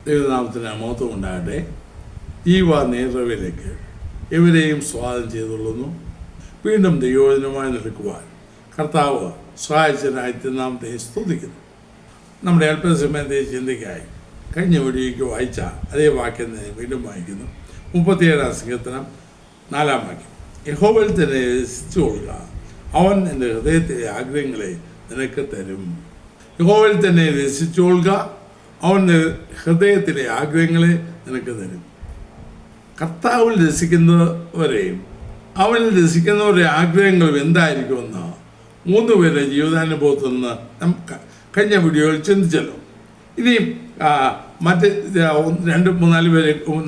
ദൈവനാമത്തിന് മഹത്വം ഉണ്ടാകട്ടെ. ജീവ നേതൃത്വത്തിലേക്ക് ഇവരെയും സ്വാഗതം ചെയ്തുകൊള്ളുന്നു. വീണ്ടും ദൈവവചനമായി നിൽക്കുവാൻ കർത്താവ് സഹായിച്ചതിനായി തിരുനാമത്തെ സ്തുതിക്കുന്നു. നമ്മുടെ അല്പസമയത്തെ ചിന്തയ്ക്കായി കഴിഞ്ഞ വീഡിയോയ്ക്ക് വായിച്ച അതേ വാക്യം തന്നെ വീണ്ടും വായിക്കുന്നു. 37-ാം സങ്കീർത്തനം 4-ാം വാക്യം. യഹോവയിൽ തന്നെ രസിച്ചു കൊള്ളുക, അവൻ എൻ്റെ ഹൃദയത്തിലെ ആഗ്രഹങ്ങളെ നിനക്ക് തരും. യഹോവയിൽ തന്നെ രസിച്ചു കൊള്ളുക, അവൻ്റെ ഹൃദയത്തിലെ ആഗ്രഹങ്ങളെ നിനക്ക് തരും. കർത്താവിൽ രസിക്കുന്നവരെയും അവനിൽ രസിക്കുന്നവരുടെ ആഗ്രഹങ്ങളും എന്തായിരിക്കുമെന്ന് 3 പേരുടെ ജീവിതാനുഭവത്തിൽ നിന്ന് കഴിഞ്ഞ വീഡിയോയിൽ ചിന്തിച്ചല്ലോ. ഇനിയും മറ്റ് 2, 3,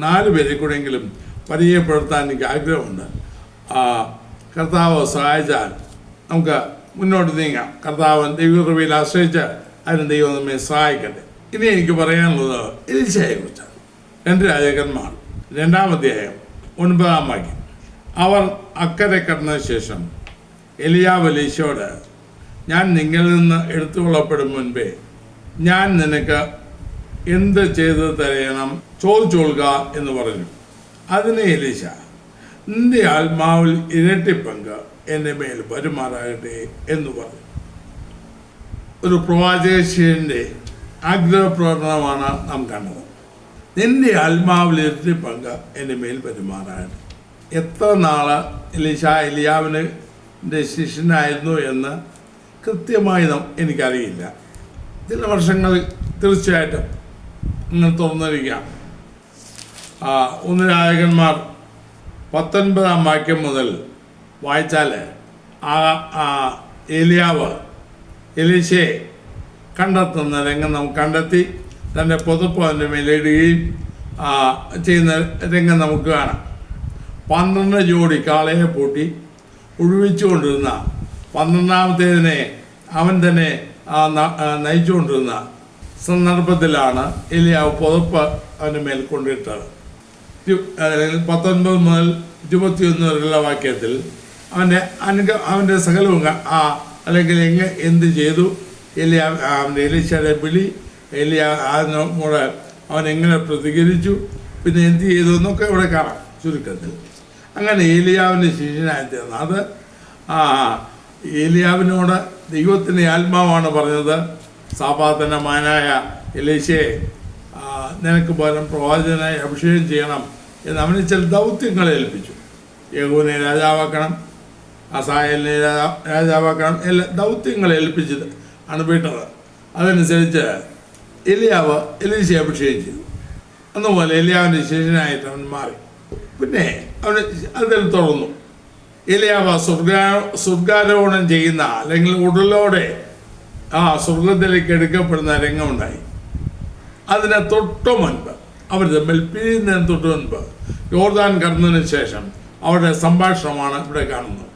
4 പേരെ കൂടെയെങ്കിലും പരിചയപ്പെടുത്താൻ എനിക്ക് ആഗ്രഹമുണ്ട്. കർത്താവ് സഹായിച്ചാൽ നമുക്ക് മുന്നോട്ട് നീങ്ങാം. കർത്താവ് ദൈവകൃപയിൽ ആശ്രയിച്ച് അതിന് ദൈവം നമ്മെ സഹായിക്കട്ടെ. ഇനി എനിക്ക് പറയാനുള്ളത് എലീശയെ കുറിച്ചാണ്. 2 രാജാക്കന്മാർ 2-ാം അധ്യായം 9-ാം വാക്യം. അവർ അക്കരെ കടന്ന ശേഷം എലിയാവ് എലീശയോട്, ഞാൻ നിങ്ങളിൽ നിന്ന് എടുത്തുകൊള്ളപ്പെടും മുൻപേ ഞാൻ നിനക്ക് എന്ത് ചെയ്ത് തരയണം ചോദിച്ചോളുക എന്ന് പറഞ്ഞു. അതിന് എലീശ, നിന്റെ ആത്മാവിൽ ഇരട്ടി പങ്ക് എൻ്റെ മേൽ വരുമാറാകട്ടെ എന്ന് പറഞ്ഞു. ഒരു പ്രവാചകന്റെ ആഗ്രഹപ്രകടനമാണ് നാം കണ്ടത്. നിന്റെ ആത്മാവിൽ ഇരട്ടി പങ്ക് എൻ്റെ മേൽ പെരുമാറാകട്ടെ. എത്ര നാള് എലീശ എലിയാവിൻ്റെ ശിഷ്യനായിരുന്നു എന്ന് കൃത്യമായി എനിക്കറിയില്ല. ചില വർഷങ്ങൾ തീർച്ചയായിട്ടും നിങ്ങൾ തുറന്നിരിക്കാം. 1 രാജാക്കന്മാർ 19-ാം വാക്യം മുതൽ വായിച്ചാൽ എലിയാവ് എലീശയെ കണ്ടെത്തുന്ന രംഗം നമുക്ക് കണ്ടെത്തി തൻ്റെ പുതപ്പ് അവൻ്റെ മേലിടുകയും ചെയ്യുന്ന രംഗം നമുക്ക് കാണാം. 12 ജോഡി കാളയെ പൂട്ടി ഒഴിവിച്ചുകൊണ്ടിരുന്ന 12ാമത്തേതിനെ അവൻ തന്നെ നയിച്ചുകൊണ്ടിരുന്ന സന്ദർഭത്തിലാണ് എലിയാവ് പുതപ്പ് അവൻ്റെ മേൽ കൊണ്ടിട്ടത്. 19 മുതൽ 21 വരെയുള്ള വാക്യത്തിൽ അവൻ്റെ സകലവും അല്ലെങ്കിൽ എന്ത് ചെയ്തു, അവൻ്റെ എലീശയുടെ വിളി, അതിനോട് അവൻ എങ്ങനെ പ്രതികരിച്ചു, പിന്നെ എന്ത് ചെയ്തു എന്നൊക്കെ ഇവിടെ കാണാം ചുരുക്കത്തിൽ. അങ്ങനെ ഏലിയാവിൻ്റെ ശിഷ്യനായി തീർന്നു. അത് ഏലിയാവിനോട് ദൈവത്തിൻ്റെ ആത്മാവാണ് പറഞ്ഞത്, സാഫാത്തിന്റെ മകനായ എലീശയെ നിനക്ക് പകരം പ്രവാചകനായി അഭിഷേകം ചെയ്യണം എന്ന് അവന് ചില ദൗത്യങ്ങളെ ഏൽപ്പിച്ചു. യേഹൂവിനെ രാജാവാക്കണം, അസായേലിനെ രാജാവാക്കണം, എല്ലാ ദൗത്യങ്ങളെ ഏൽപ്പിച്ചത് ആണ് വിട്ടത്. അതനുസരിച്ച് എലിയാവ് എലീശയെ അഭിഷേകം ചെയ്തു. അതുപോലെ എലിയാവിൻ്റെ ശിഷ്യനായിട്ട് അവൻ മാറി. പിന്നെ അവന് അതിൽ തുടർന്നു. എലിയാവ് സ്വർഗാരോഹണം ചെയ്യുന്ന അല്ലെങ്കിൽ ഉടലോടെ സ്വർഗത്തിലേക്ക് എടുക്കപ്പെടുന്ന രംഗമുണ്ടായി. അതിന് തൊട്ടു മുൻപ് അവർ തമ്മിൽ പിരിയുന്നതിന് തൊട്ട് മുൻപ് യോർദാൻ കടന്നതിന് ശേഷം അവരുടെ സംഭാഷണമാണ് ഇവിടെ കാണുന്നത്.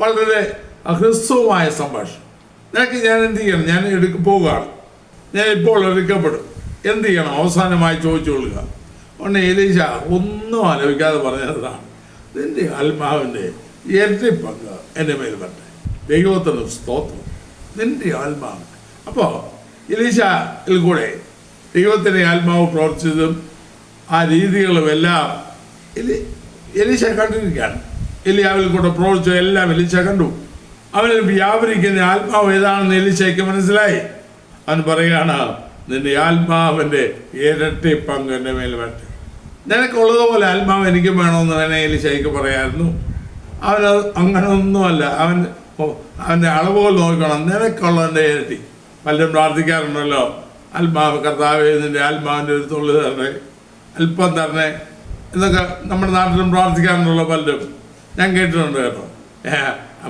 വളരെ ഹ്രസ്വമായ സംഭാഷണം. നിനക്ക് ഞാൻ എന്ത് ചെയ്യണം, ഞാൻ പോവുകയാണ്, ഞാൻ ഇപ്പോൾ എടുക്കപ്പെടും, എന്ത് ചെയ്യണം, അവസാനമായി ചോദിച്ചുകൊള്ളുക. അതുകൊണ്ട് എലീശ ഒന്നും ആലോചിക്കാതെ പറഞ്ഞതാണ്, നിന്റെ ആത്മാവിൻ്റെ ഇരട്ടി പങ്ക് എൻ്റെ മേൽ വരട്ടെ. ദൈവത്തിന് സ്തോത്രം, നിന്റെ ആത്മാവ്. അപ്പോൾ എലീശയിൽ കൂടെ ദൈവത്തിൻ്റെ ആത്മാവ് പ്രവർത്തിച്ചതും ആ രീതികളും എല്ലാം എലീശ കണ്ടിരിക്കുകയാണ്. എലിയാവിൽ കൂടെ പ്രവർത്തിച്ചത് എല്ലാം എലീശ കണ്ടു. അവനിൽ വ്യാപരിക്കുന്ന ആത്മാവ് ഏതാണെന്ന് എലീശയ്ക്ക് മനസ്സിലായി. അവൻ പറയുകയാണ്, നിന്റെ ആത്മാവിൻ്റെ ഇരട്ടി പങ്ക് എൻ്റെ മേൽ വരട്ടെ. നിനക്കുള്ളതുപോലെ ആത്മാവ് എനിക്കും വേണമെന്ന് വേണേ എലീശയ്ക്ക് പറയായിരുന്നു. അവനത് അങ്ങനെ ഒന്നുമല്ല. അവൻ്റെ അളവുകൾ നോക്കണം, നിനക്കുള്ളതിൻ്റെ ഇരട്ടി. പലരും പ്രാർത്ഥിക്കാറുണ്ടല്ലോ, ആത്മാവ് കർത്താവേ നിൻ്റെ ആത്മാവിൻ്റെ ഒരു തുള്ളി തരണേ, അല്പം തരണേ എന്നൊക്കെ നമ്മുടെ നാട്ടിലും പ്രാർത്ഥിക്കാറുണ്ടല്ലോ പലരും. ഞാൻ കേട്ടിട്ടുണ്ട് കേട്ടോ.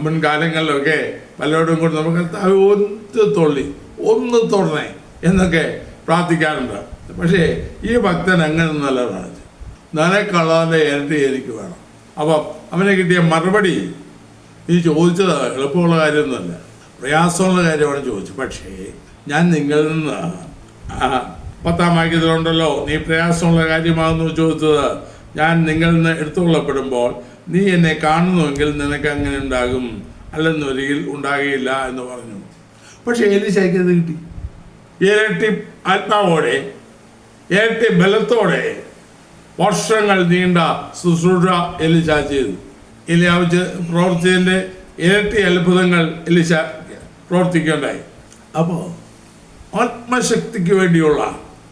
മുൻകാലങ്ങളിലൊക്കെ പലരോടും കൂടി നമുക്ക് കർത്താവ് ഒന്ന് തൊടണേ എന്നൊക്കെ പ്രാർത്ഥിക്കാറുണ്ട്. പക്ഷേ ഈ ഭക്തൻ അങ്ങനെയൊന്നുമല്ല പ്രാർത്ഥിച്ചു, നിനക്കുള്ളതിൻ്റെ ഇരട്ടി എനിക്ക് വേണം. അപ്പം അവനെ കിട്ടിയ മറുപടി, നീ ചോദിച്ചത് എളുപ്പമുള്ള കാര്യമൊന്നുമല്ല, പ്രയാസമുള്ള കാര്യമാണ് ചോദിച്ചത്. പക്ഷേ ഞാൻ നിങ്ങളിൽ നിന്ന് 10-ാം വാക്യത്തിലുണ്ടല്ലോ, നീ പ്രയാസമുള്ള കാര്യമാണെന്ന് ചോദിച്ചത്, ഞാൻ നിങ്ങളിൽ നിന്ന് എടുത്തുകൊള്ളപ്പെടുമ്പോൾ നീ എന്നെ കാണുന്നുവെങ്കിൽ നിനക്ക് അങ്ങനെ ഉണ്ടാകും, അല്ലെന്നൊരിക്കൽ ഉണ്ടാകുകയില്ല എന്ന് പറഞ്ഞു. പക്ഷേ എലീശയ്ക്ക് അത് കിട്ടി. ഇരട്ടി ആത്മാവോടെ ഇരട്ടി ബലത്തോടെ വർഷങ്ങൾ നീണ്ട ശുശ്രൂഷ എലീശ ചെയ്തു. എലിയാവ് പ്രവർത്തിച്ചതിൻ്റെ ഇരട്ടി അത്ഭുതങ്ങൾ എലീശ പ്രവർത്തിക്കുകയുണ്ടായി. അപ്പോൾ ആത്മശക്തിക്ക് വേണ്ടിയുള്ള,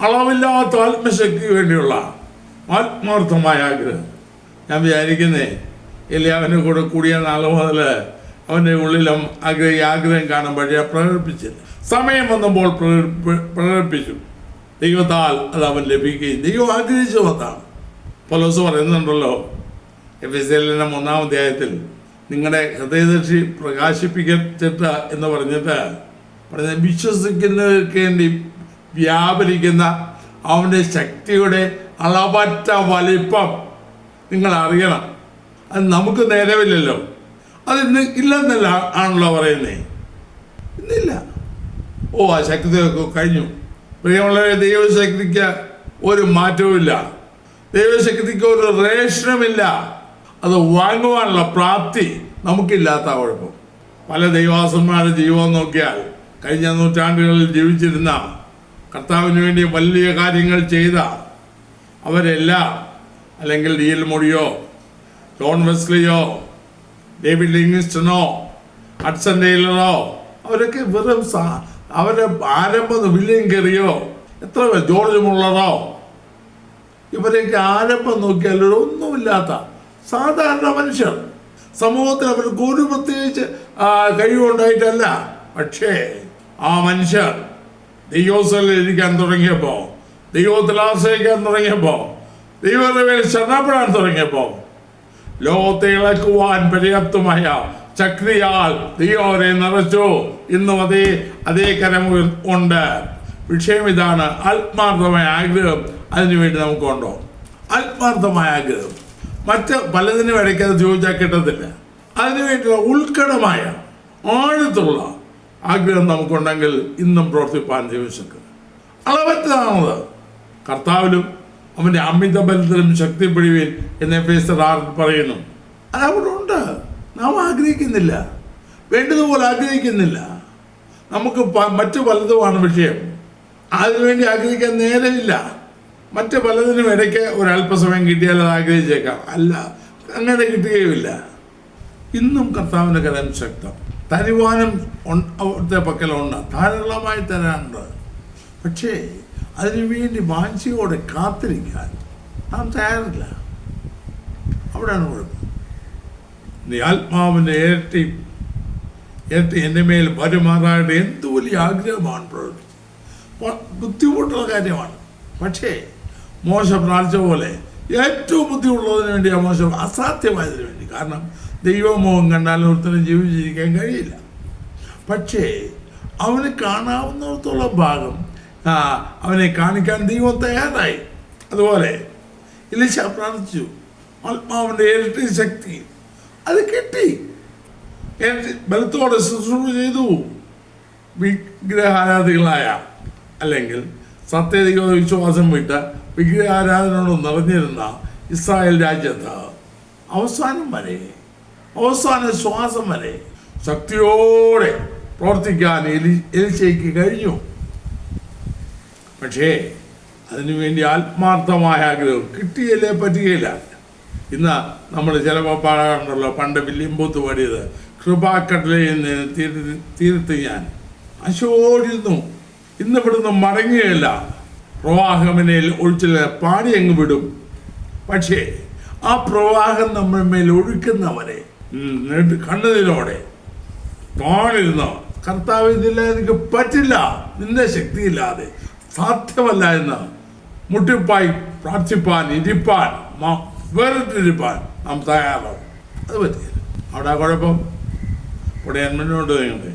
അളവില്ലാത്ത ആത്മശക്തിക്ക് വേണ്ടിയുള്ള ആത്മാർത്ഥമായ ആഗ്രഹം. ഞാൻ വിചാരിക്കുന്നേ എലിയാവിൻ്റെ കൂടെ കൂടിയ നാൾ മുതൽ അവൻ്റെ ഉള്ളിലും ആഗ്രഹം കാണുമ്പോഴേ പ്രകടിപ്പിച്ചില്ല. സമയം വന്നപ്പോൾ പ്രകടിപ്പിച്ചു. ദൈവത്താൽ അത് അവൻ ലഭിക്കുകയും ദൈവം ആഗ്രഹിച്ചു വന്നാണ്. പൗലോസ് പറയുന്നുണ്ടല്ലോ എഫെസ്യരിലെ 1-ാം അധ്യായത്തിൽ, നിങ്ങളുടെ ഹൃദയദർശി പ്രകാശിപ്പിച്ചിട്ട് എന്ന് പറഞ്ഞിട്ട് വിശ്വസിക്കുന്നവർക്ക് വേണ്ടി വ്യാപരിക്കുന്ന അവൻ്റെ ശക്തിയുടെ അളവറ്റ വലിപ്പം നിങ്ങൾ അറിയണം. അത് നമുക്ക് നേരമില്ലല്ലോ. അതിന്ന് ഇല്ലെന്നല്ല ആണല്ലോ പറയുന്നേ. ഇന്നില്ല. ആ ശക്തിയൊക്കെ കഴിഞ്ഞു. പ്രിയമുള്ളവരെ, ദൈവശക്തിക്ക് ഒരു മാറ്റവുമില്ല. ദൈവശക്തിക്ക് ഒരു റേഷനുമില്ല. അത് വാങ്ങുവാനുള്ള പ്രാപ്തി നമുക്കില്ലാത്ത കുഴപ്പം. പല ദൈവാസന്മാരുടെ ജീവിതം നോക്കിയാൽ കഴിഞ്ഞ നൂറ്റാണ്ടുകളിൽ ജീവിച്ചിരുന്ന, കർത്താവിന് വേണ്ടി വലിയ കാര്യങ്ങൾ ചെയ്ത അവരെല്ലാം, അല്ലെങ്കിൽ ഡി.എൽ. മോഡിയോ, ജോൺ വെസ്ലിയോ, ഡേവിഡ് ലിവിങ്സ്റ്റണോ, ഹഡ്സൺ ടെയ്ലറോ, അവരൊക്കെ വെറും അവരുടെ ആരംഭം, വില്യം കെറിയോ, എത്ര ജോർജ് മുള്ളറോ, ഇവരെയൊക്കെ ആരംഭം നോക്കിയാൽ ഒന്നുമില്ലാത്ത സാധാരണ മനുഷ്യർ. സമൂഹത്തിൽ അവർക്ക് ഒരു പ്രത്യേകിച്ച് കഴിവുണ്ടായിട്ടല്ല. പക്ഷേ ആ മനുഷ്യർ ദൈവത്തിൽ ഇരിക്കാൻ തുടങ്ങിയപ്പോൾ, ദൈവത്തിൽ ആശ്രയിക്കാൻ തുടങ്ങിയപ്പോൾ, ദൈവത്തിന്റെ മേൽ ശരണപ്പെടാൻ തുടങ്ങിയപ്പോൾ, ലോകത്തെ ഇളക്കുവാൻ പര്യാപ്തമായ ശക്തിയാൽ ദൈവം അവരെ നിറച്ചു. ഇന്നും അതേ കരം ഉണ്ട്. വിഷയം ഇതാണ്, ആത്മാർത്ഥമായ ആഗ്രഹം അതിനുവേണ്ടി നമുക്കുണ്ടോ? ആത്മാർത്ഥമായ ആഗ്രഹം മറ്റ് പലതിനും ഇടയ്ക്ക് അത് ചോദിച്ചാൽ കിട്ടത്തില്ല. അതിനുവേണ്ടിയുള്ള ഉൾക്കടമായ ആഴത്തുള്ള ആഗ്രഹം നമുക്കുണ്ടെങ്കിൽ ഇന്നും പ്രവർത്തിപ്പാൻ ദൈവശക്തി അളവറ്റതാണത്. കർത്താവിലും അവൻ്റെ അമിത ബലത്തിലും ശക്തിപ്പെടുവീൻ എന്ന് എഫേസ്യർ 6 പറയുന്നു. അതവിടെ ഉണ്ട്. നാം ആഗ്രഹിക്കുന്നില്ല, വേണ്ടതുപോലെ ആഗ്രഹിക്കുന്നില്ല. നമുക്ക് മറ്റു പലതുമാണ് വിഷയം. അതിനുവേണ്ടി ആഗ്രഹിക്കാൻ നേരമില്ല. മറ്റ് പലതിനും ഇടയ്ക്ക് ഒരല്പസമയം കിട്ടിയാൽ അത് ആഗ്രഹിച്ചേക്കാം. അല്ല, അങ്ങനെ കിട്ടുകയുമില്ല. ഇന്നും കർത്താവിൻ്റെ കരം ശക്തം. തരുവാനും അവിടുത്തെ പക്കലുണ്ട്, ധാരാളമായി തരാനുണ്ട്. പക്ഷേ അതിനുവേണ്ടി വാഞ്ചയോടെ കാത്തിരിക്കാൻ നാം തയ്യാറില്ല. അവിടെയാണ് കുഴപ്പം. നീ ആത്മാവിൻ്റെ ഇരട്ടി എൻ്റെ മേൽ വരുമാറായിട്ട് എന്ത് വലിയ ആഗ്രഹമാണ് പ്രവർത്തിച്ചത്. ബുദ്ധിമുട്ടുള്ള കാര്യമാണ്. പക്ഷേ മോശ പ്രാർത്ഥിച്ച പോലെ ഏറ്റവും ബുദ്ധിമുട്ടുള്ളതിന് വേണ്ടി ആ മോശം അസാധ്യമായതിനു വേണ്ടി. കാരണം ദൈവമോഹം കണ്ടാലും ഒരുത്തനും ജീവിച്ചിരിക്കാൻ കഴിയില്ല. പക്ഷേ അവന് കാണാവുന്നിടത്തോളം ഭാഗം അവനെ കാണിക്കാൻ ദൈവം തയ്യാറായി. അതുപോലെ എലീശ പ്രാർത്ഥിച്ചു, ആത്മാവിൻ്റെ ഇരട്ടി ശക്തി അത് കിട്ടി. ബലത്തോടെ ശുശ്രൂഷ ചെയ്തു. വിഗ്രഹാരാധികളായ, അല്ലെങ്കിൽ സത്യദൈവ വിശ്വാസം വിട്ട് വിഗ്രഹാരാധനയോട് നിറഞ്ഞിരുന്ന ഇസ്രായേൽ രാജ്യത്ത് അവസാന ശ്വാസം വരെ ശക്തിയോടെ പ്രവർത്തിക്കാൻ എലീശയ്ക്ക് കഴിഞ്ഞു. പക്ഷേ അതിനുവേണ്ടി ആത്മാർത്ഥമായ ആഗ്രഹം കിട്ടിയല്ലേ പറ്റുകയില്ല. ഇന്ന് നമ്മൾ ചിലപ്പോൾ പാടാറുണ്ടല്ലോ, പണ്ട് വില്യം ബൂത്ത് പാടിയത്, കൃപാക്കടലയിൽ നിന്ന് തീരത്ത് ഞാൻ അശോടിരുന്നു, ഇന്ന് ഇവിടുന്ന് മടങ്ങുകയില്ല, പ്രവാഹമിനയിൽ ഒഴിച്ചില്ല, പാടി അങ്ങ് വിടും. പക്ഷേ ആ പ്രവാഹം നമ്മൾ മേൽ ഒഴുക്കുന്നവരെ കണ്ണുനീരോടെ കാണിരുന്ന കർത്താവ്, ഇതില്ല, എനിക്ക് പറ്റില്ല, നിന്റെ ശക്തിയില്ലാതെ സാധ്യമല്ല എന്ന് മുട്ടിപ്പായി പ്രാർത്ഥിപ്പാൻ, ഇരിപ്പാൻ, വേറിട്ടിരിപ്പാൻ നാം തയ്യാറാവും. അത് പറ്റില്ല. അവിടെ കുഴപ്പം. ഇവിടെ മുന്നോട്ട് നീങ്ങുന്നത്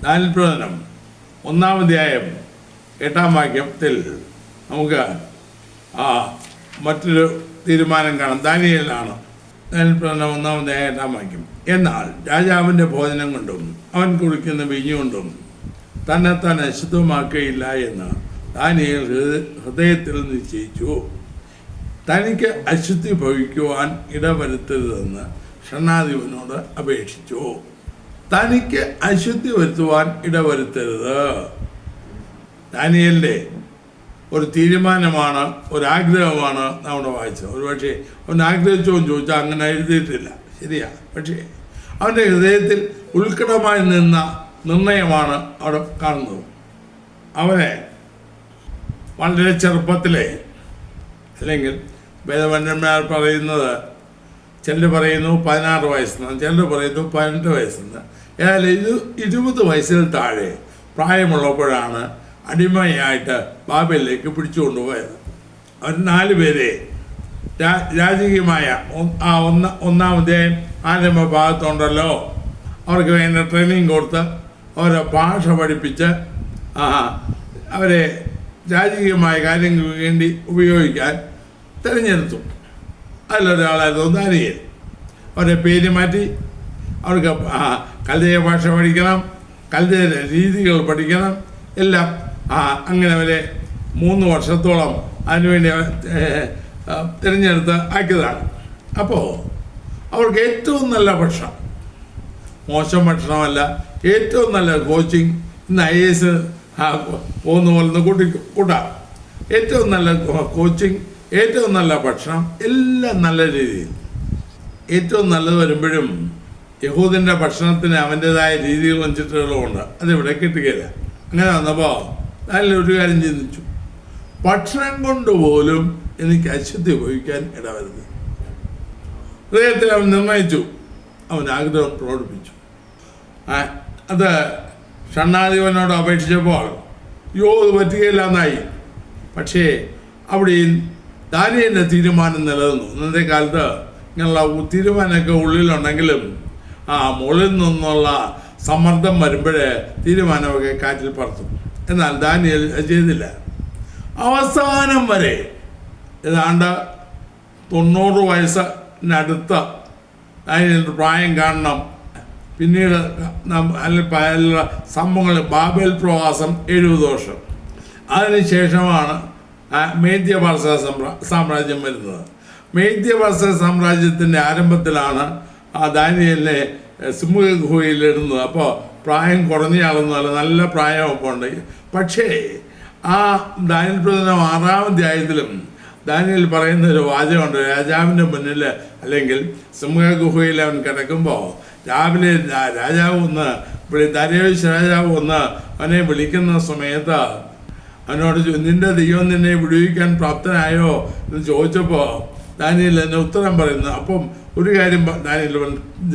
ദാനിയേൽ പ്രവചനം 1-ാം അധ്യായം 8-ാം വാക്യത്തിൽ നമുക്ക് മറ്റൊരു തീരുമാനം കാണാം. ദാനിയേലാണ്. ദാനിയേൽ പ്രവചനം 1-ാം അധ്യായം 8-ാം വാക്യം. എന്നാൽ രാജാവിൻ്റെ ഭോജനം കൊണ്ടും അവൻ കുടിക്കുന്ന വീഞ്ഞുകൊണ്ടും തന്നെ അശുദ്ധമാക്കുകയില്ല എന്ന് ദാനിയേൽ ഹൃദയത്തിൽ നിശ്ചയിച്ചു. തനിക്ക് അശുദ്ധി ഭവിക്കുവാൻ ഇടവരുത്തരുതെന്ന് ഷണ്ഡാധിപനോട് അപേക്ഷിച്ചു. തനിക്ക് അശുദ്ധി വരുത്തുവാൻ ഇടവരുത്തരുത്. ദാനിയേലിൻ്റെ ഒരു തീരുമാനമാണ്, ഒരാഗ്രഹമാണ് നമ്മുടെ വായിച്ചത്. ഒരുപക്ഷെ അവൻ ആഗ്രഹിച്ചോ എന്ന് ചോദിച്ചാൽ അങ്ങനെ എഴുതിയിട്ടില്ല, ശരിയാ. പക്ഷേ അവൻ്റെ ഹൃദയത്തിൽ ഉത്കടമായി നിന്ന നിർണയമാണ് അവിടെ കാണുന്നത്. അവനെ വളരെ ചെറുപ്പത്തിലെ, അല്ലെങ്കിൽ വേദപണ്ഡിതന്മാർ പറയുന്നത്, ചിലർ പറയുന്നു 16 വയസ്സെന്ന്, ചിലർ പറയുന്നു 18 വയസ്സെന്ന്. ഏതായാലും 20 വയസ്സിൽ താഴെ പ്രായമുള്ളപ്പോഴാണ് അടിമയായിട്ട് ബാബേലിലേക്ക് പിടിച്ചുകൊണ്ടുപോയത്. അവർ 4 പേരെ രാജകീയമായ ഒന്നാമത്തെ ആരംഭ ഭാഗത്തുണ്ടല്ലോ, അവർക്ക് വേണ്ട ട്രെയിനിങ് കൊടുത്ത് അവരെ ഭാഷ പഠിപ്പിച്ച് അവരെ രാജകീയമായ കാര്യങ്ങൾക്ക് വേണ്ടി ഉപയോഗിക്കാൻ തിരഞ്ഞെടുത്തു. അതിലൊരാളായിരുന്നു ദാനിയേൽ. അവരെ പേര് മാറ്റി. അവർക്ക് കൽദയ ഭാഷ പഠിക്കണം, കൽദയ രീതികൾ പഠിക്കണം, എല്ലാം. അങ്ങനെ അവരെ 3 വർഷത്തോളം അതിനുവേണ്ടി തിരഞ്ഞെടുത്ത് ആക്കിയതാണ്. അപ്പോൾ അവർക്ക് ഏറ്റവും നല്ല ഭക്ഷണം, മോശം ഭക്ഷണമല്ല, ഏറ്റവും നല്ല കോച്ചിങ്, ഇന്ന് IAS പോകുന്ന പോലെ കൂട്ടാം. ഏറ്റവും നല്ല കോച്ചിങ്, ഏറ്റവും നല്ല ഭക്ഷണം, എല്ലാം നല്ല രീതിയിൽ. ഏറ്റവും നല്ലത് വരുമ്പോഴും യഹൂദൻ്റെ ഭക്ഷണത്തിന് അവൻ്റെതായ രീതികളും ചിട്ടകളുമുണ്ട്. അതിവിടെ കിട്ടുകയില്ല. അങ്ങനെ വന്നപ്പോൾ നല്ലൊരു കാര്യം ചിന്തിച്ചു, ഭക്ഷണം കൊണ്ടുപോലും എനിക്ക് അശുദ്ധി ഉപയോഗിക്കാൻ ഇടവരുത്. ഹൃദയത്തിൽ അവൻ നിർണയിച്ചു, അവൻ ആഗ്രഹം പ്രകടിപ്പിച്ചു. അത് ഷണ്ണാധിപനോട് അപേക്ഷിച്ചപ്പോൾ അത് പറ്റുകയില്ല എന്നായി. പക്ഷേ അവിടെയും ദാനിയേലിൻ്റെ തീരുമാനം നിലനിന്നു. ഇന്നത്തെ കാലത്ത് ഇങ്ങനെയുള്ള തീരുമാനമൊക്കെ ഉള്ളിലുണ്ടെങ്കിലും മുകളിൽ നിന്നുള്ള സമ്മർദ്ദം വരുമ്പോഴേ തീരുമാനമൊക്കെ കാറ്റിൽ പറത്തും. എന്നാൽ ദാനിയേൽ ചെയ്തില്ല. അവസാനം വരെ ഏതാണ്ട് 90 വയസ്സിനടുത്ത ദാനിയേലിൻ്റെ പ്രായം കാണണം. പിന്നീട് സംഭവങ്ങൾ, ബാബേൽ പ്രവാസം 70 വർഷം. അതിനുശേഷമാണ് മേദ്യപാർസ സാമ്രാജ്യം വരുന്നത്. മേദ്യപാർസ സാമ്രാജ്യത്തിൻ്റെ ആരംഭത്തിലാണ് ദാനിയേലിനെ സിംഹഗുഹയിലിടുന്നത്. അപ്പോൾ പ്രായം കുറഞ്ഞയാളൊന്നുമല്ല, നല്ല പ്രായമൊക്കെ ഉണ്ട്. പക്ഷേ ദാനിയേൽ പ്രവചനം 6-ാം അധ്യായത്തിലും ദാനിയേൽ പറയുന്നൊരു വാചകമുണ്ട്. രാജാവിൻ്റെ മുന്നിൽ അല്ലെങ്കിൽ സിംഹഗുഹയിൽ അവൻ കിടക്കുമ്പോൾ രാവിലെ രാജാവ് ഒന്ന് ദാരിയോസ് രാജാവ് ഒന്ന് അവനെ വിളിക്കുന്ന സമയത്ത് അവനോട് നിന്റെ ദൈവം നിന്നെ വിടുവിക്കാൻ പ്രാപ്തനായോ എന്ന് ചോദിച്ചപ്പോൾ ദാനിയേൽ എന്നെ ഉത്തരം പറയുന്നു. അപ്പം ഒരു കാര്യം ദാനിയേൽ,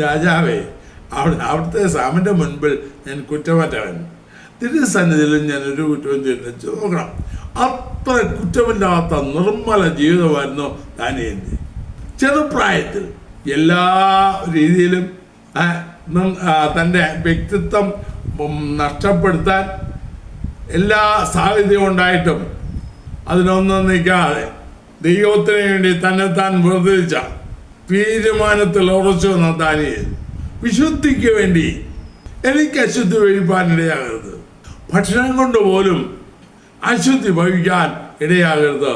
രാജാവേ, അവിടുത്തെ സാമിൻ്റെ മുൻപിൽ ഞാൻ കുറ്റമറ്റവൻ, തിരുസന്നിധിയിലും ഞാൻ ഒരു കുറ്റവും ചെയ്തു നോക്കണം. അത്ര കുറ്റമില്ലാത്ത നിർമ്മല ജീവിതമായിരുന്നു ദാനിയേലിൻ്റെ. ചെറുപ്രായത്തിൽ എല്ലാ രീതിയിലും തൻ്റെ വ്യക്തിത്വം നഷ്ടപ്പെടുത്താൻ എല്ലാ സാഹചര്യവും ഉണ്ടായിട്ടും അതിനൊന്നും നിൽക്കാതെ ദൈവത്തിന് വേണ്ടി തന്നെത്താൻ വേർതിരിച്ച തീരുമാനത്തിൽ ഉറച്ചു വന്ന ദാനിയേൽ, വിശുദ്ധിക്ക് വേണ്ടി എനിക്ക് അശുദ്ധി വഹിക്കാൻ ഇടയാകരുത്, ഭക്ഷണം കൊണ്ട് പോലും അശുദ്ധി വഹിക്കാൻ ഇടയാകരുത്.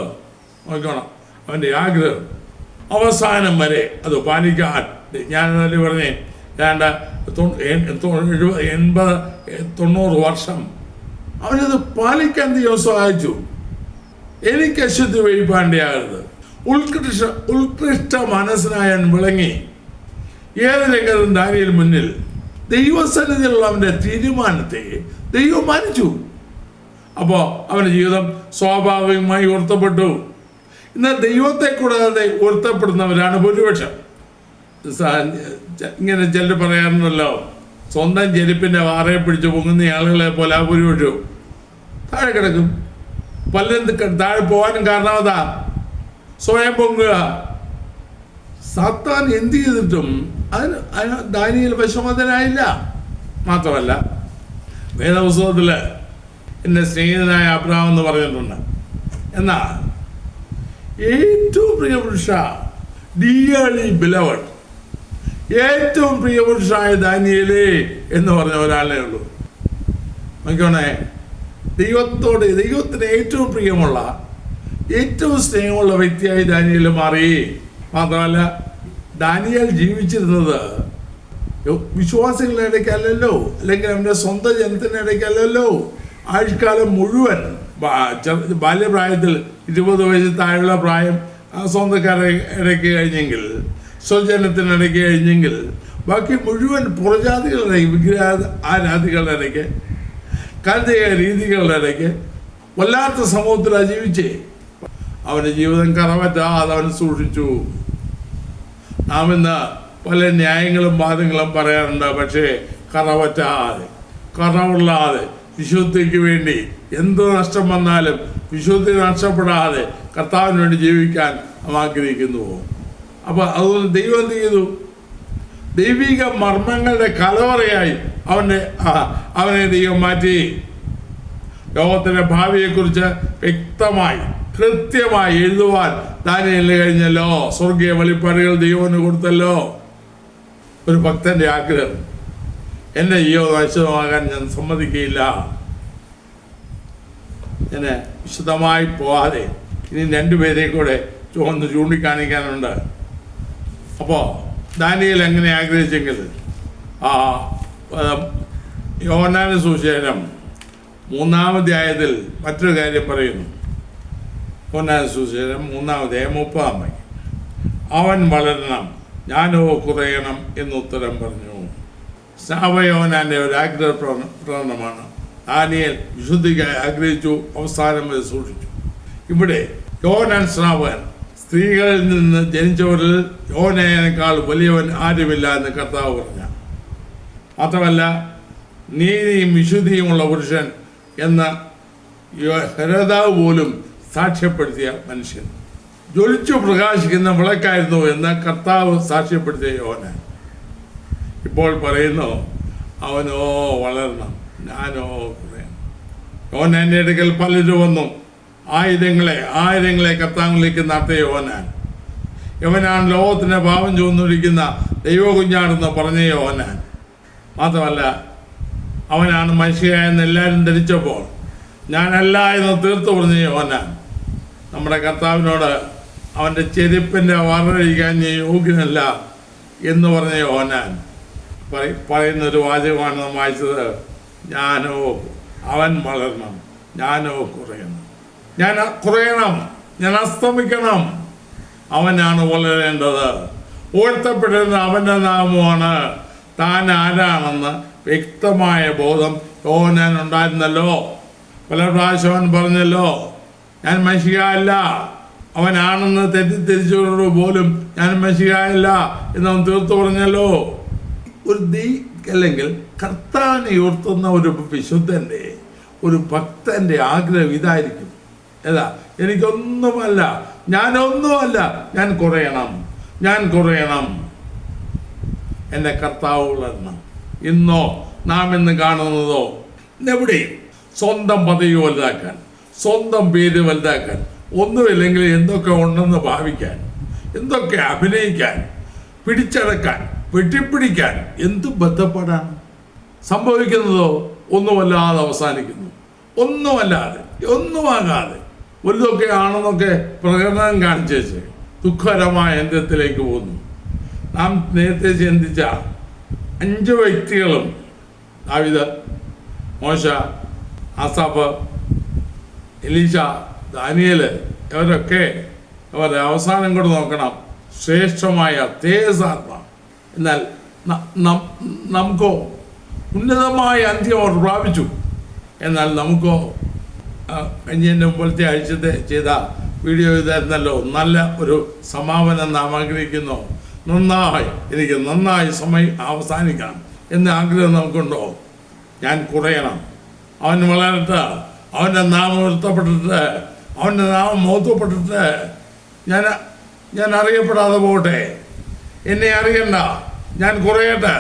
നോക്കണം അവൻ്റെ ആഗ്രഹം. അവസാനം വരെ അത് പാലിക്കാൻ ഞാൻ പറഞ്ഞേ, 80-90 വർഷം അവനത് പാലിക്കാൻ ദൈവം സഹായിച്ചു. എനിക്ക് അശുദ്ധി വഹിപ്പാണ്ടിയാകരുത്. ഉത്കൃഷ്ട മനസ്സിനായൻ വിളങ്ങി ഏത് രംഗത്തും ദാനിയേൽ മുന്നിൽ ദൈവസന്നിധിയിലുള്ള അവൻ്റെ തീരുമാനത്തെ ദൈവം മാനിച്ചു. അപ്പോൾ അവൻ്റെ ജീവിതം സ്വാഭാവികമായി ഉയർത്തപ്പെട്ടു. ഇന്ന് ദൈവത്തെ കൂടാതെ ഉയർത്തപ്പെടുന്നവരാണ് ഭൂരിപക്ഷം. ഇങ്ങനെ ചിലർ പറയാറുണ്ടല്ലോ, സ്വന്തം ചെരുപ്പിൻ്റെ വാറയെ പിടിച്ച് പൊങ്ങുന്ന ആളുകളെ പോലെ ആ ഭൂരിപക്ഷവും താഴെ കിടക്കും. പലരും താഴെ പോകാനും കാരണം അതാ, സ്വയം പൊങ്ങുക. സാത്താൻ എന്ത് ചെയ്തിട്ടും അതിന് ദാനിയേൽ വിഷമതനായില്ല. മാത്രമല്ല വേദപുസ്തകത്തിൽ എൻ്റെ സ്നേഹിതനായ അബ്രഹാം എന്ന് പറഞ്ഞിട്ടുണ്ട്. എന്നാൽ ഏറ്റവും പ്രിയപുരുഷ, ഡിയർലി ബിലവഡ്, ഏറ്റവും പ്രിയപുരുഷായ ദാനിയേലേ എന്ന് പറഞ്ഞ ഒരാളേ ഉള്ളൂ. നോക്കണേ, ദൈവത്തിന് ഏറ്റവും പ്രിയമുള്ള, ഏറ്റവും സ്നേഹമുള്ള വ്യക്തിയായി ദാനിയേൽ മാറി. മാത്രമല്ല ദാനിയേൽ ജീവിച്ചിരുന്നത് വിശ്വാസികളുടെ ഇടയ്ക്കല്ലല്ലോ, അല്ലെങ്കിൽ അവൻ്റെ സ്വന്തം ജനത്തിൻ്റെ ഇടയ്ക്കല്ലല്ലോ. ആഴ്ചക്കാലം മുഴുവൻ ബാല്യപ്രായത്തിൽ 20 വയസ്സിൽ താഴെയുള്ള പ്രായം സ്വന്തക്കാരെ ഇടയ്ക്ക് കഴിഞ്ഞെങ്കിൽ, സ്വജനത്തിനിടയ്ക്ക് കഴിഞ്ഞെങ്കിൽ, ബാക്കി മുഴുവൻ പുറജാതികളുടെ വിഗ്രഹ ആരാധികളുടെ ഇടയ്ക്ക്, കൽദയ രീതികളുടെ ഇടയ്ക്ക് വല്ലാത്ത സമൂഹത്തിലാണ് ജീവിച്ചേ. അവൻ്റെ ജീവിതം കറവറ്റാതെ അവൻ സൂക്ഷിച്ചു. നാം ഇന്ന് പല ന്യായങ്ങളും വാദങ്ങളും പറയാറുണ്ട്. പക്ഷേ കറവറ്റാതെ, കറവുള്ളാതെ, വിശുദ്ധിക്ക് വേണ്ടി എന്ത് നഷ്ടം വന്നാലും വിശുദ്ധി നഷ്ടപ്പെടാതെ കർത്താവിന് വേണ്ടി ജീവിക്കാൻ നാം ആഗ്രഹിക്കുന്നുവോ? അപ്പോൾ അതുകൊണ്ട് ദൈവം എന്ത് ചെയ്തു? ദൈവിക മർമ്മങ്ങളുടെ കലവറയായി അവനെ ദൈവം മാറ്റി. ലോകത്തിൻ്റെ ഭാവിയെക്കുറിച്ച് വ്യക്തമായി കൃത്യമായി എഴുതുവാൻ ദാനിയേലിന് കഴിഞ്ഞല്ലോ. സ്വർഗീയ വെളിപ്പാടുകൾ ദൈവത്തിന് കൊടുത്തല്ലോ. ഒരു ഭക്തന്റെ ആഗ്രഹം, എൻ്റെ ജീവിതം അശുദ്ധമാകാൻ ഞാൻ സമ്മതിക്കുകയില്ല. എന്നെ വിശുദ്ധമായി പോവാതെ ഇനി 2 പേരെ കൂടെ ചൂണ്ടിക്കാണിക്കാനുണ്ട്. അപ്പോൾ ദാനിയേൽ എങ്ങനെ ആഗ്രഹിച്ചെങ്കിൽ, യോഹന്നാന്റെ സുവിശേഷം 3-ാം അധ്യായത്തിൽ മറ്റൊരു കാര്യം പറയുന്നു. യോഹന്നാന്റെ സുവിശേഷം 3-ാം അധ്യായം 30-ാം വാക്യം, അവൻ വളരണം, ഞാനോ കുറയണം എന്നുത്തരം പറഞ്ഞു. സ്നാപയോഹന്നാന്റെ ഒരു ആഗ്രഹ പ്രകടനമാണ്. ദാനിയേൽ വിശുദ്ധിക്കായി ആഗ്രഹിച്ചു, അവസാനം വരെ സൂക്ഷിച്ചു. ഇവിടെ യോഹന്നാൻ സ്നാപകൻ സ്ത്രീകളിൽ നിന്ന് ജനിച്ചവരിൽ യോഹന്നാനേക്കാൾ വലിയവൻ ആരുമില്ല എന്ന് കർത്താവ് പറഞ്ഞ, മാത്രമല്ല നീതിയും വിശുദ്ധിയുമുള്ള പുരുഷൻ എന്ന ഹെരോദാവ് പോലും സാക്ഷ്യപ്പെടുത്തിയ മനുഷ്യൻ, ജ്വലിച്ചു പ്രകാശിക്കുന്ന വിളക്കായിരുന്നു എന്ന് കർത്താവ് സാക്ഷ്യപ്പെടുത്തിയ യോഹന്നാൻ ഇപ്പോൾ പറയുന്നു, അവനോ വളരണം, ഞാനോ കുറയണം. യോഹന്നാന്റെ അടുക്കൽ പലരും വന്നു. ആയിരങ്ങളെ കർത്താവിലേക്ക് നടത്തിയ യോഹന്നാൻ, യവനാണ് ലോകത്തിന് പാപം ചുമന്നിരിക്കുന്ന ദൈവകുഞ്ഞാണെന്ന് പറഞ്ഞ യോഹന്നാൻ, മാത്രമല്ല അവനാണ് മനുഷ്യയായെന്ന് എല്ലാവരും ധരിച്ചപ്പോൾ ഞാനല്ല എന്ന് തീർത്തു പറഞ്ഞ യോഹന്നാൻ, നമ്മുടെ കർത്താവിനോട് അവൻ്റെ ചെരുപ്പിൻ്റെ വറഴിക്കാൻ ഞാൻ യോഗ്യനല്ല എന്ന് പറഞ്ഞ യോഹന്നാൻ പറയുന്നൊരു വാചകമാണ് നാം വായിച്ചത്. അവൻ വളരണം, ഞാനോ കുറയണം. ഞാൻ കുറയണം, ഞാൻ അസ്തമിക്കണം. അവനാണ് വളരേണ്ടത്. ഉയർത്തപ്പെട്ടിരുന്ന അവൻ്റെ നാമമാണ്. താൻ ആരാണെന്ന് വ്യക്തമായ ബോധം യോഹന്നാൻ ഉണ്ടായിരുന്നല്ലോ. പല പ്രാവശ്യം അവൻ പറഞ്ഞല്ലോ, ഞാൻ മശിഹായല്ല. അവനാണെന്ന് തെറ്റിദ്ധരിച്ചവരോട് പോലും ഞാൻ മശിഹായല്ല എന്നവൻ തീർത്തു പറഞ്ഞല്ലോ. അല്ലെങ്കിൽ കർത്താവിനെ ഉയർത്തുന്ന ഒരു വിശുദ്ധൻ്റെ, ഒരു ഭക്തന്റെ ആഗ്രഹം ഇതായിരിക്കും. ഏതാ? എനിക്കൊന്നുമല്ല, ഞാനൊന്നുമല്ല, ഞാൻ കുറയണം, എൻ്റെ കർത്താവ് വളരണം. ഇന്നോ നാം ഇന്ന് കാണുന്നതോ എവിടെയും സ്വന്തം പദവി വലുതാക്കാൻ, സ്വന്തം പേര് വലുതാക്കാൻ, ഒന്നുമില്ലെങ്കിൽ എന്തൊക്കെ ഉണ്ടെന്ന് ഭാവിക്കാൻ, എന്തൊക്കെ അഭിനയിക്കാൻ, പിടിച്ചടക്കാൻ, വെട്ടിപ്പിടിക്കാൻ എന്ത് ബന്ധപ്പെടാണ് സംഭവിക്കുന്നതോ? ഒന്നുമല്ലാതെ അവസാനിക്കുന്നു. ഒന്നുമാകാതെ വലുതൊക്കെ ആണെന്നൊക്കെ പ്രകടനം കാണിച്ചേച്ച് ദുഃഖകരമായ അന്ത്യത്തിലേക്ക് പോകുന്നു. നാം നേരത്തെ ചിന്തിച്ച 5 വ്യക്തികളും, ദാവീദ്, മോശ, ആസാഫ്, എലീശ, ദാനിയേൽ, ഇവരൊക്കെ അവരുടെ അവസാനം കൂടെ നോക്കണം. ശ്രേഷ്ഠമായ തേജസാത്മ. എന്നാൽ നമുക്കോ ഉന്നതമായ അന്ത്യം അവർ പ്രാപിച്ചു. എന്നാൽ നമുക്കോ കഴിഞ്ഞതിൻ്റെ മുമ്പത്തെ ആഴ്ചത്തെ ചെയ്ത വീഡിയോ ഇതായിരുന്നല്ലോ, നല്ല ഒരു സമാപനം നാം ആഗ്രഹിക്കുന്നു. എനിക്ക് നന്നായി സമയം അവസാനിക്കണം എന്ന ആഗ്രഹം നമുക്കുണ്ടോ? ഞാൻ കുറയണം, അവൻ വളരട്ടെ, അവൻ്റെ നാമം ഉയർത്തപ്പെട്ടിട്ട്, അവൻ്റെ നാമം മഹത്വപ്പെട്ടിട്ട് ഞാൻ അറിയപ്പെടാതെ പോകട്ടെ, എന്നെ അറിയണ്ട, ഞാൻ കുറയട്ടെ,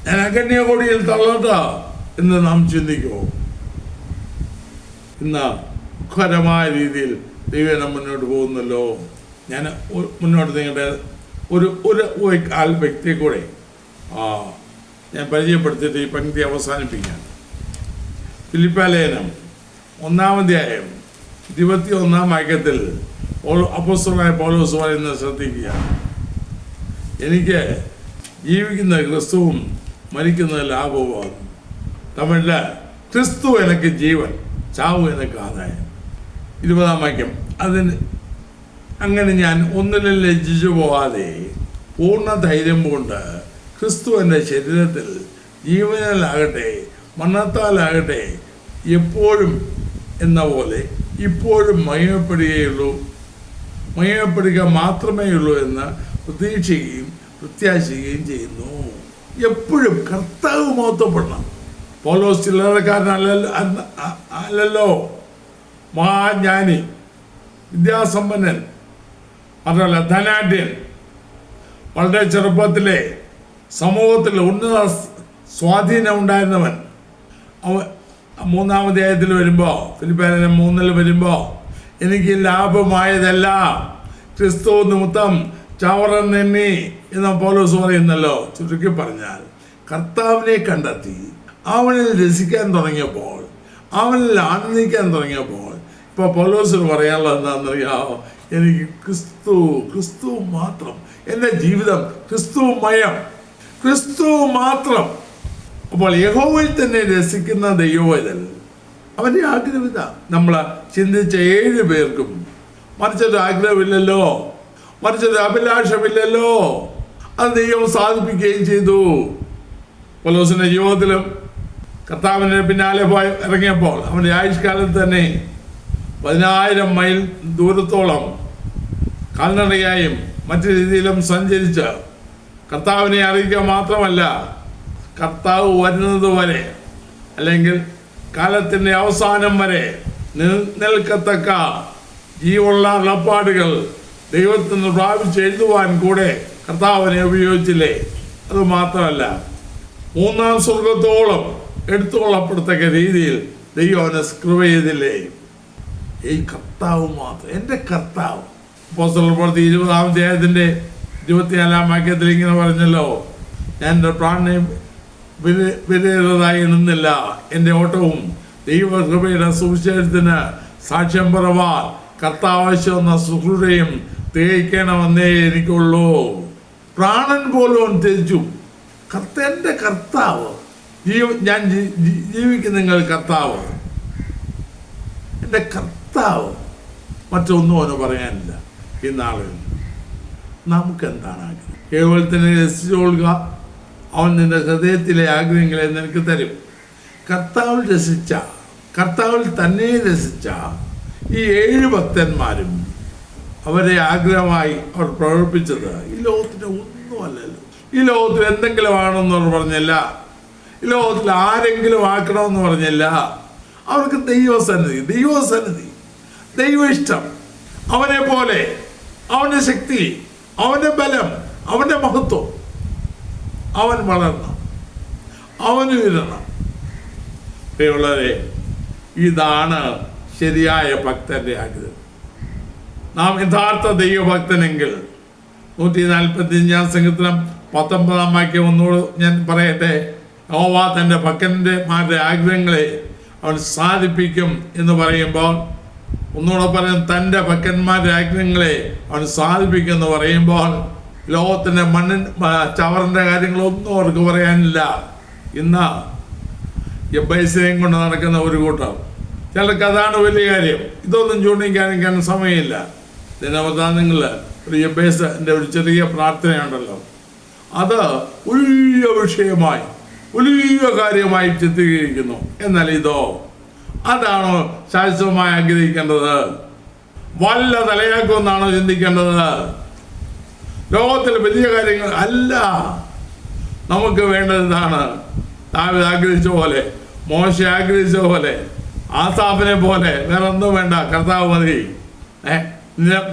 ഞാൻ അഗണ്യ കൊടിയിൽ തള്ളട്ടെ എന്ന് നാം ചിന്തിക്കുമോ? ഇന്ന് ദുഃഖകരമായ രീതിയിൽ ദൈവം മുന്നോട്ട് പോകുന്നല്ലോ. ഞാൻ മുന്നോട്ട് നിങ്ങളുടെ ഒരു വ്യക്തിയെ കൂടെ ഞാൻ പരിചയപ്പെടുത്തിയിട്ട് ഈ പങ്ക്തി അവസാനിപ്പിക്കാം. ഫിലിപ്പിലേഖനം 1-ാം അധ്യായം 21-ാം വാക്യത്തിൽ അപ്പോസ്തലനായ പൗലോസ് പറയുന്നത് ശ്രദ്ധിക്കുക. എനിക്ക് ജീവിക്കുന്ന ക്രിസ്തുവും മരിക്കുന്ന ലാഭവുമാകും. തമിഴില് ക്രിസ്തു എനിക്ക് ജീവൻ, ചാവ് എനിക്ക് ആദായം. 20-ാം വാക്യം, അതിന് അങ്ങനെ ഞാൻ ഒന്നിലും ലജ്ജിച്ചു പോകാതെ പൂർണ്ണ ധൈര്യം കൊണ്ട് ക്രിസ്തു എൻ്റെ ശരീരത്തിൽ ജീവനിലാകട്ടെ മരണത്താലാകട്ടെ എപ്പോഴും എന്ന പോലെ ഇപ്പോഴും മഹിമപ്പെടുക മാത്രമേ ഉള്ളൂ എന്ന് പ്രത്യാശിക്കുകയും ചെയ്യുന്നു. എപ്പോഴും കർത്താവ് മഹത്വപ്പെടണം. പൗലോസ് ചില്ലറക്കാരനല്ലല്ലോ, മഹാജ്ഞാനി, വിദ്യാസമ്പന്നൻ, അതല്ല ധനാഢ്യൻ, വളരെ ചെറുപ്പത്തിലെ സമൂഹത്തിൽ ഉന്നത സ്വാധീനം ഉണ്ടായിരുന്നവൻ. അവൻ 3-ാം അധ്യായത്തിൽ വരുമ്പോൾ, ഫിലിപ്പിയർ 3-ൽ വരുമ്പോൾ, എനിക്ക് ലാഭമായതല്ല ക്രിസ്തു നിമിത്തം ചവറെണ്ണി എന്ന് പൗലോസ് പറയുന്നല്ലോ. ചുരുക്കി പറഞ്ഞാൽ കർത്താവിനെ കണ്ടെത്തി അവനിൽ രസിക്കാൻ തുടങ്ങിയപ്പോൾ, അവനിൽ ആനന്ദിക്കാൻ തുടങ്ങിയപ്പോൾ, ഇപ്പോൾ പൗലോസിന് പറയാനുള്ളത് എന്താണെന്നറിയാമോ? എനിക്ക് ക്രിസ്തു മാത്രം, എൻ്റെ ജീവിതം ക്രിസ്തുമയം, ക്രിസ്തു മാത്രം. അപ്പോൾ യഹോവയിൽ തന്നെ രസിക്കുന്ന ദൈവവേദൽ അവൻ്റെ ആഗ്രഹമില്ല. നമ്മൾ ചിന്തിച്ച 7 പേർക്കും മറിച്ചൊരു ആഗ്രഹമില്ലല്ലോ, മറിച്ചൊരു അഭിലാഷമില്ലല്ലോ. അത് ദൈവം സാധിപ്പിക്കുകയും ചെയ്തു. പൗലോസിന്റെ ജീവിതത്തിലും കർത്താവിൻ്റെ പിന്നാലെ പോയി ഇറങ്ങിയപ്പോൾ അവൻ്റെ ആയുഷ്കാലത്ത് തന്നെ 10,000 മൈൽ ദൂരത്തോളം കാൽനടയായും മറ്റു രീതിയിലും സഞ്ചരിച്ച് കർത്താവിനെ അറിയിക്കുക മാത്രമല്ല, കർത്താവ് വരുന്നത് വരെ അല്ലെങ്കിൽ കാലത്തിൻ്റെ അവസാനം വരെ നിൽക്കത്തക്ക ജീവനുള്ള അളപ്പാടുകൾ ദൈവത്തിൽ നിന്ന് പ്രാപിച്ചെഴുതുവാൻ കൂടെ കർത്താവിനെ ഉപയോഗിച്ചില്ലേ? അത് മാത്രമല്ല, 3-ാം സ്വർഗത്തോളം എടുത്തുകൊള്ളപ്പെടുത്തക്ക രീതിയിൽ ദൈവം അവനെ കൃപ ചെയ്തില്ലേ? ഈ കർത്താവ് മാത്രം, എൻ്റെ കർത്താവ്. അപ്പോസ്തലർ പ്രവൃത്തി 20-ാം അധ്യായത്തിൻ്റെ 24-ാം വാക്യത്തിൽ ഇങ്ങനെ പറഞ്ഞല്ലോ, ഞാൻ എൻ്റെ പ്രാണനെ വിലയേറിയതായി എണ്ണുന്നില്ല, എൻ്റെ ഓട്ടവും ദൈവകൃപയുടെ സുവിശേഷത്തിന് സാക്ഷ്യം പറവാൻ കർത്താവശ്യം എന്ന ശുശ്രൂഷയും തികയ്ക്കണമെന്നേ എനിക്കുള്ളൂ. പ്രാണൻ പോലും ത്യജിച്ചു. എൻ്റെ കർത്താവ് ഞാൻ ജീവിക്കുന്ന നിങ്ങൾ കർത്താവ്, എൻ്റെ കർത്താവ്, മറ്റൊന്നും അവന് പറയാനില്ല. ഈ നാളിൽ നമുക്കെന്താണ് ആഗ്രഹം? കേവലത്തിനെ രസിച്ചുകൊള്ളുക, അവൻ നിന്റെ ഹൃദയത്തിലെ ആഗ്രഹങ്ങളെ നിനക്ക് തരും. കർത്താവിൽ തന്നെ രസിച്ച ഈ 7 ഭക്തന്മാരും അവരെ ആഗ്രഹമായി അവർ പ്രകടിപ്പിച്ചത് ഈ ലോകത്തിന് ഒന്നുമല്ലല്ലോ. ഈ ലോകത്തിൽ എന്തെങ്കിലും ആണെന്ന് പറഞ്ഞില്ല, ഈ ലോകത്തിൽ ആരെങ്കിലും ആക്കണമെന്ന് പറഞ്ഞില്ല. അവർക്ക് ദൈവസന്നിധി, ദൈവ ഇഷ്ടം, അവനെ പോലെ, അവൻ്റെ ശക്തി, അവൻ്റെ ബലം, അവൻ്റെ മഹത്വം, അവൻ വളരണം, അവന് വിരണം. പ്രിയമുള്ളവരെ, ഇതാണ് ശരിയായ ഭക്തന്റെ ആഗ്രഹം. നാം യഥാർത്ഥ ദൈവഭക്തനെങ്കിൽ 145-ാം സങ്കീർത്തനം 19-ാം വാക്യം ഒന്നുകൂടെ ഞാൻ പറയട്ടെ. യഹോവ തൻ്റെ ഭക്തന്മാരുടെ ആഗ്രഹങ്ങളെ അവൻ സാധിപ്പിക്കും എന്ന് പറയുമ്പോൾ, ഒന്നുകൂടെ പറയും, തൻ്റെ ഭക്തന്മാരുടെ ആഗ്രഹങ്ങളെ അവൻ സാധിപ്പിക്കും എന്ന് പറയുമ്പോൾ, ലോകത്തിൻ്റെ ചവറിൻ്റെ കാര്യങ്ങളൊന്നും അവർക്ക് പറയാനില്ല. ഇന്ന് യബ്ബേസിനെയും കൊണ്ട് നടക്കുന്ന ഒരു കൂട്ടം, ചിലർക്ക് അതാണ് വലിയ കാര്യം. ഇതൊന്നും ചൂണ്ടിക്കാണിക്കാൻ സമയമില്ല. ദിനവൃത്താന്തങ്ങൾ ഒരു യബ്ബേസിൻ്റെ ഒരു ചെറിയ പ്രാർത്ഥനയുണ്ടല്ലോ, അത് വലിയ വിഷയമായി, വലിയ കാര്യമായി ചിത്രീകരിക്കുന്നു. എന്നാൽ ഇതോ, അതാണോ ശാശ്വതമായി ആഗ്രഹിക്കേണ്ടത്? വല്ല തലയാക്കുമെന്നാണോ ചിന്തിക്കേണ്ടത്? ലോകത്തിൽ വലിയ കാര്യങ്ങൾ അല്ല. നമുക്ക് വേണ്ടത് എന്താണ്? ദാവീദ് ആഗ്രഹിച്ച പോലെ, മോശെ ആഗ്രഹിച്ച പോലെ, ആസാഫിനെ പോലെ വേറെ ഒന്നും വേണ്ട, കർത്താവ് മതി.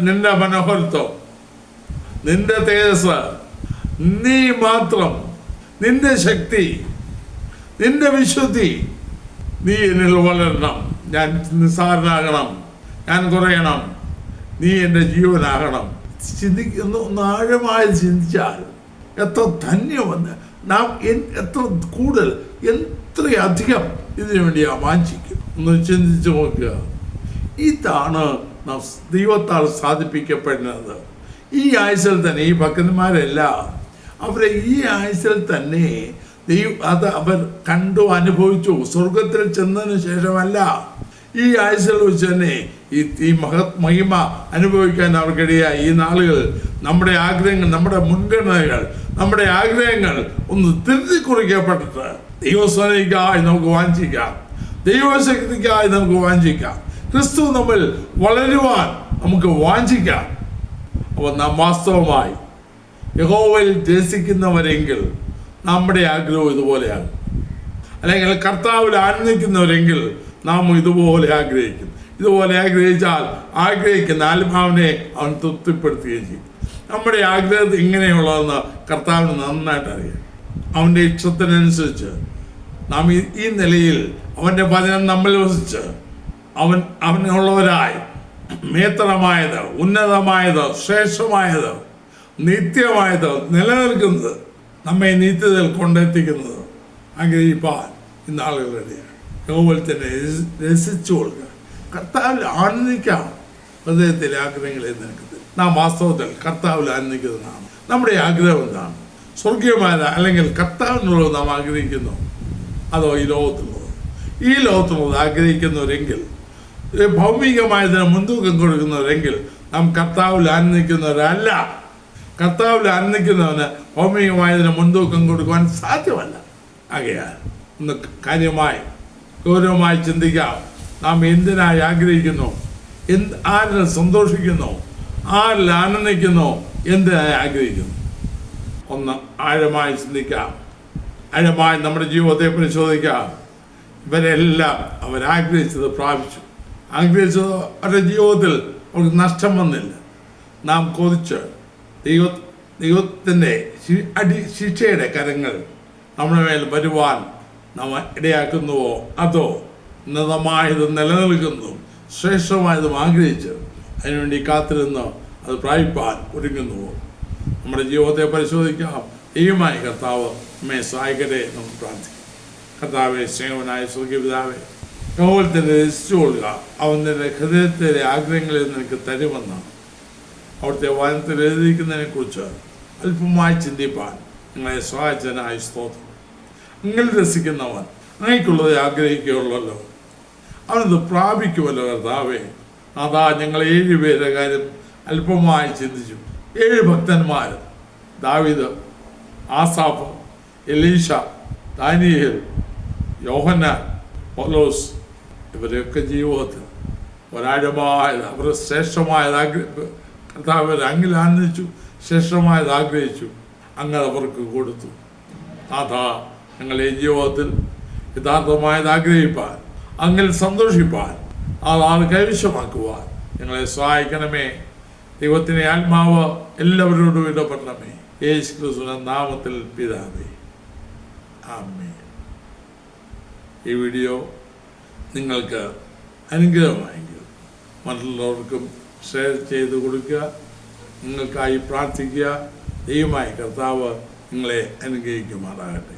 നിന്റെ മനോഹരത്വം, നിന്റെ തേജസ്, നീ മാത്രം, നിന്റെ ശക്തി, നിന്റെ വിശുദ്ധി, നീ എന്നിൽ വളരണം. ഞാൻ നിസ്സാരനാകണം, ഞാൻ കുറയണം, നീ എൻ്റെ ജീവനാകണം. ഒന്ന് ആഴമായി ചിന്തിച്ചാൽ എത്ര ധന്യമെന്ന് നാം എത്ര കൂടുതൽ എത്രയധികം ഇതിനു വേണ്ടി വാഞ്ചിക്കും. ഒന്ന് ചിന്തിച്ചു നോക്കുക. ഇതാണ് നാം ദൈവത്താൽ സാധിപ്പിക്കപ്പെടുന്നത്. ഈ ആയുസ്സിൽ തന്നെ ഈ ഭക്തന്മാരെല്ലാം അവരെ ഈ ആയുസ്സിൽ തന്നെ അവർ കണ്ടു അനുഭവിച്ചു. സ്വർഗത്തിൽ ചെന്നതിന് ശേഷമല്ല, ഈ ആയുസ്സിൽ വെച്ച് തന്നെ ഈ മഹിമ അനുഭവിക്കാൻ അവർക്കിടയായി. ഈ നാളുകൾ നമ്മുടെ ആഗ്രഹങ്ങൾ, നമ്മുടെ മുൻഗണനകൾ, നമ്മുടെ ആഗ്രഹങ്ങൾ ഒന്ന് തിരുത്തി കുറിക്കപ്പെട്ടിട്ട് ദൈവസ്വനയ്ക്കായി നമുക്ക് വാഞ്ചിക്കാം, ദൈവശക്തിക്കായി നമുക്ക് വാഞ്ചിക്കാം, ക്രിസ്തു നമ്മൾ വളരുവാൻ നമുക്ക് വാഞ്ചിക്കാം. അപ്പോൾ നാം വാസ്തവമായി യഹോവയിൽ രസിക്കുന്നവരെങ്കിൽ നമ്മുടെ ആഗ്രഹം ഇതുപോലെയാണ്. അല്ലെങ്കിൽ കർത്താവിൽ ആനന്ദിക്കുന്നവരെങ്കിൽ നാം ഇതുപോലെ ആഗ്രഹിക്കും. ഇതുപോലെ ആഗ്രഹിച്ചാൽ ആഗ്രഹിക്കുന്ന ആത്മാവിനെ അവൻ തൃപ്തിപ്പെടുത്തുകയും ചെയ്യും. നമ്മുടെ ആഗ്രഹം ഇങ്ങനെയുള്ളതെന്ന് കർത്താവിന് നന്നായിട്ട് അറിയാം. അവൻ്റെ ഇഷ്ടത്തിനനുസരിച്ച് നാം ഈ നിലയിൽ അവൻ്റെ വചനം നമ്മിൽ വസിച്ച് അവനുള്ളവരായി മേത്തരമായത്, ഉന്നതമായത്, ശ്രേഷ്ഠമായത്, നിത്യമായത്, നിലനിൽക്കുന്നത്, നമ്മെ നിത്യതയിൽ കൊണ്ടെത്തിക്കുന്നത് ആഗ്രഹിപ്പാൻ ഇന്ന് ആളുകളുടെയാണ്. യഹോവയിൽ തന്നെ രസിച്ചു കൊടുക്കുക, കർത്താവിൽ ആനന്ദിക്കാം. ഹൃദയത്തിലെ ആഗ്രഹങ്ങളെ നിനക്ക് നാം വാസ്തവത്തിൽ കർത്താവിൽ ആനന്ദിക്കുന്നതാണ്. നമ്മുടെ ആഗ്രഹം എന്താണ്? സ്വർഗീയമായ അല്ലെങ്കിൽ കർത്താവിനുള്ളത് നാം ആഗ്രഹിക്കുന്നു, അതോ ഈ ലോകത്തുള്ളത്? ഈ ലോകത്തുള്ളത് ആഗ്രഹിക്കുന്നവരെങ്കിൽ, ഭൗമികമായതിന് മുൻതൂക്കം കൊടുക്കുന്നവരെങ്കിൽ നാം കർത്താവിൽ ആനന്ദിക്കുന്നവരല്ല. കർത്താവിൽ ആനന്ദിക്കുന്നവന് ഭൗമികമായതിന് മുൻതൂക്കം കൊടുക്കുവാൻ സാധ്യമല്ല. ആകയാൽ ഒന്ന് കാര്യമായി ഗൗരവമായി ചിന്തിക്കാം. നാം എന്തിനായി ആഗ്രഹിക്കുന്നു? ആരിൽ സന്തോഷിക്കുന്നു? ആരിൽ ആനന്ദിക്കുന്നു? എന്തിനായി ആഗ്രഹിക്കുന്നു? ഒന്ന് ആഴമായി ചിന്തിക്കാം. ആഴമായി നമ്മുടെ ജീവിതത്തെ പരിശോധിക്കാം. ഇവരെല്ലാം അവരാഗ്രഹിച്ചത് പ്രാപിച്ചു. ആഗ്രഹിച്ചത് അവരുടെ ജീവിതത്തിൽ അവർക്ക് നഷ്ടം വന്നില്ല. നാം കൊതിച്ച് ദൈവത്തിൻ്റെ ശിക്ഷയുടെ കരങ്ങൾ നമ്മുടെ മേൽ വരുവാൻ നാം ഇടയാക്കുന്നുവോ, അതോ ഉന്നതമായതും നിലനിൽക്കുന്നതും ശ്രേഷ്ഠമായതും ആഗ്രഹിച്ച് അതിനുവേണ്ടി കാത്തിരുന്ന് അത് പ്രാപിപ്പാൻ ഒരുങ്ങുന്നുവോ? നമ്മുടെ ജീവിതത്തെ പരിശോധിക്കാം. ദൈവമായി കർത്താവ് നമ്മെ സഹായിക്കട്ടെ. നമുക്ക് പ്രാർത്ഥിക്കാം. കർത്താവെ, സ്നേഹവനായ സ്വർഗീയപിതാവേ, യഹോവയിൽ തന്നെ രസിച്ചു കൊള്ളുക. അവൻ്റെ ഹൃദയത്തിലെ ആഗ്രഹങ്ങളിൽ നിനക്ക് തരുമെന്നാണ് അവിടുത്തെ വചനത്തിൽ എഴുതിയിരിക്കുന്നതിനെക്കുറിച്ച് അല്പമായി ചിന്തിപ്പാൻ നിങ്ങളെ സഹായിച്ചതിനായി സ്തോത്രം. നിങ്ങൾ രസിക്കുന്നവൻ അങ്ങനെയുള്ളത് ആഗ്രഹിക്കുകയുള്ളല്ലോ, അവനത് പ്രാപിക്കുമല്ലോ. കർത്താവേ, അതാ ഞങ്ങൾ 7 പേരുടെ കാര്യം അല്പമായി ചിന്തിച്ചു. 7 ഭക്തന്മാർ, ദാവീദ്, ആസാഫ്, എലീശ, ദാനിയേൽ, യോഹന്നാൻ, പൗലോസ്, ഇവരെയൊക്കെ ജീവിതത്തിൽ ഒരാഴമായത്, അവർ ശ്രേഷ്ഠമായത് കർത്താവ് അങ്ങിൽ ആനന്ദിച്ചു, ശ്രേഷ്ഠമായത് ആഗ്രഹിച്ചു, അങ്ങനെ അവർക്ക് കൊടുത്തു. അതാ ഞങ്ങളെ ജീവിതത്തിൽ യഥാർത്ഥമായത് ആഗ്രഹിപ്പാൻ, അങ്ങിൽ സന്തോഷിപ്പാൻ, അതാണ് കൈവശമാക്കുവാൻ ഞങ്ങളെ സഹായിക്കണമേ. ദൈവത്തിൻ്റെ ആത്മാവ് എല്ലാവരോടും ഇടപെടണമേ. യേശു ക്രിസ്തുവിന്റെ നാമത്തിൽ പിതാവേ, ആമേൻ. ഈ വീഡിയോ നിങ്ങൾക്ക് അനുഗ്രഹമായെങ്കിൽ മറ്റുള്ളവർക്കും ഷെയർ ചെയ്ത് കൊടുക്കുക. നിങ്ങൾക്കായി പ്രാർത്ഥിക്കുക. ദൈവമായ കർത്താവ് നിങ്ങളെ അനുഗ്രഹിക്കുമാറാകട്ടെ.